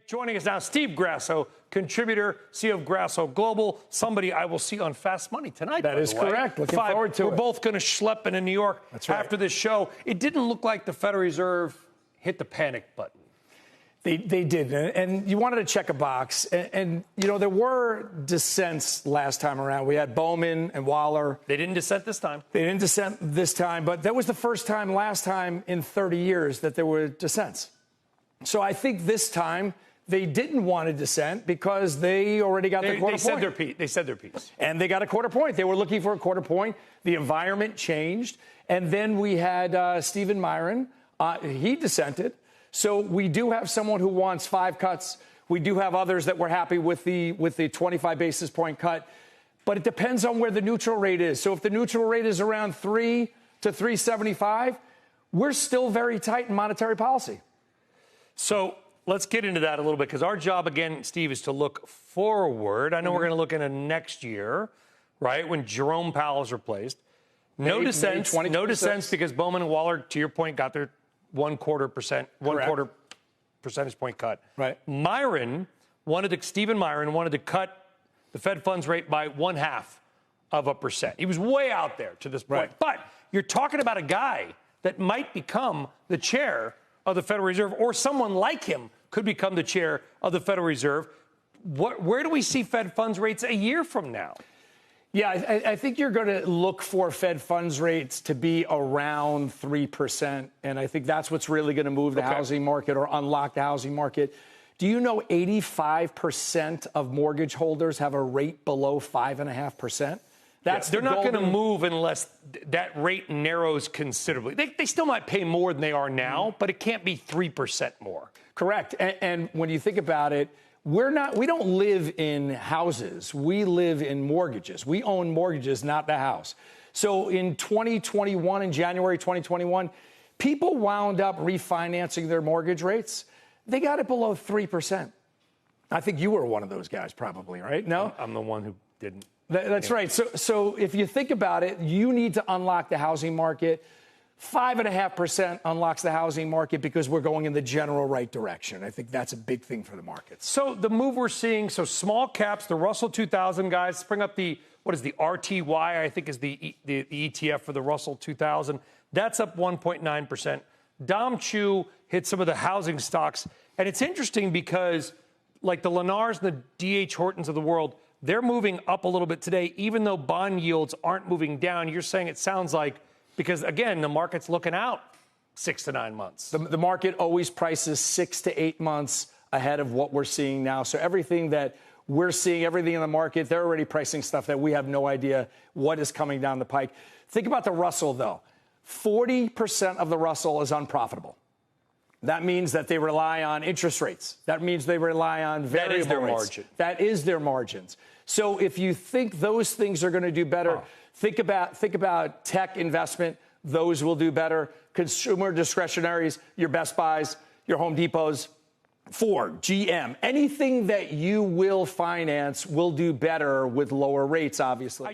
Joining us now, Steve Grasso, contributor, CEO of Grasso Global, somebody I will see on Fast Money tonight. That is correct. Looking forward to it. We're both going to schlep into New York after this show. It didn't look like the Federal Reserve hit the panic button. They did, and you wanted to check a box. And you know, there were dissents last time around. We had Bowman and Waller. They didn't dissent this time. They didn't dissent this time, but that was the first time last time in 30 years that there were dissents. So I think this time they didn't want to dissent because they already got their quarter point. They said their piece. And they got a quarter point. They were looking for a quarter point. The environment changed. And then we had Stephen Myron. He dissented. So we do have someone who wants 5 cuts. We do have others that were happy with the 25 basis point cut. But it depends on where the neutral rate is. So if the neutral rate is around 3 to 3.75, we're still very tight in monetary policy. So let's get into that a little bit, because our job, again, Steve, is to look forward. I know we're going to look into next year, right, when Jerome Powell is replaced. No dissent because Bowman and Waller, to your point, got their one quarter percentage point cut. Right. Stephen Myron wanted to cut the Fed funds rate by 0.5%. He was way out there to this point. Right. But you're talking about a guy that might become the chair of the Federal Reserve, or someone like him could become the chair of the Federal Reserve. Where do we see Fed funds rates a year from now? Yeah, I think you're going to look for Fed funds rates to be around 3%. And I think that's what's really going to move the housing market or unlock the housing market. Do you know 85% of mortgage holders have a rate below 5.5%? They're not going to move unless that rate narrows considerably. They still might pay more than they are now, but it can't be 3% more. Correct. And when you think about it, we don't live in houses. We live in mortgages. We own mortgages, not the house. So in 2021, in January 2021, people wound up refinancing their mortgage rates. They got it below 3%. I think you were one of those guys probably, right? No? I'm the one who didn't. That's right. So if you think about it, you need to unlock the housing market. 5.5% unlocks the housing market because we're going in the general right direction. I think that's a big thing for the markets. So the move we're seeing, so small caps, the Russell 2000 guys, bring up the RTY, I think is the ETF for the Russell 2000. That's up 1.9%. Dom Chu hit some of the housing stocks. And it's interesting because like the Lennars and the D.H. Hortons of the world, they're moving up a little bit today, even though bond yields aren't moving down. You're saying it sounds like, because, again, the market's looking out 6 to 9 months. The market always prices 6 to 8 months ahead of what we're seeing now. So everything that we're seeing, everything in the market, they're already pricing stuff that we have no idea what is coming down the pike. Think about the Russell, though. 40% of the Russell is unprofitable. That means that they rely on interest rates. That means they rely on variable rates. That is their margin. That is their margins. So if you think those things are going to do better, think about tech investment. Those will do better. Consumer discretionaries, your Best Buys, your Home Depots, Ford, GM, anything that you will finance will do better with lower rates, obviously.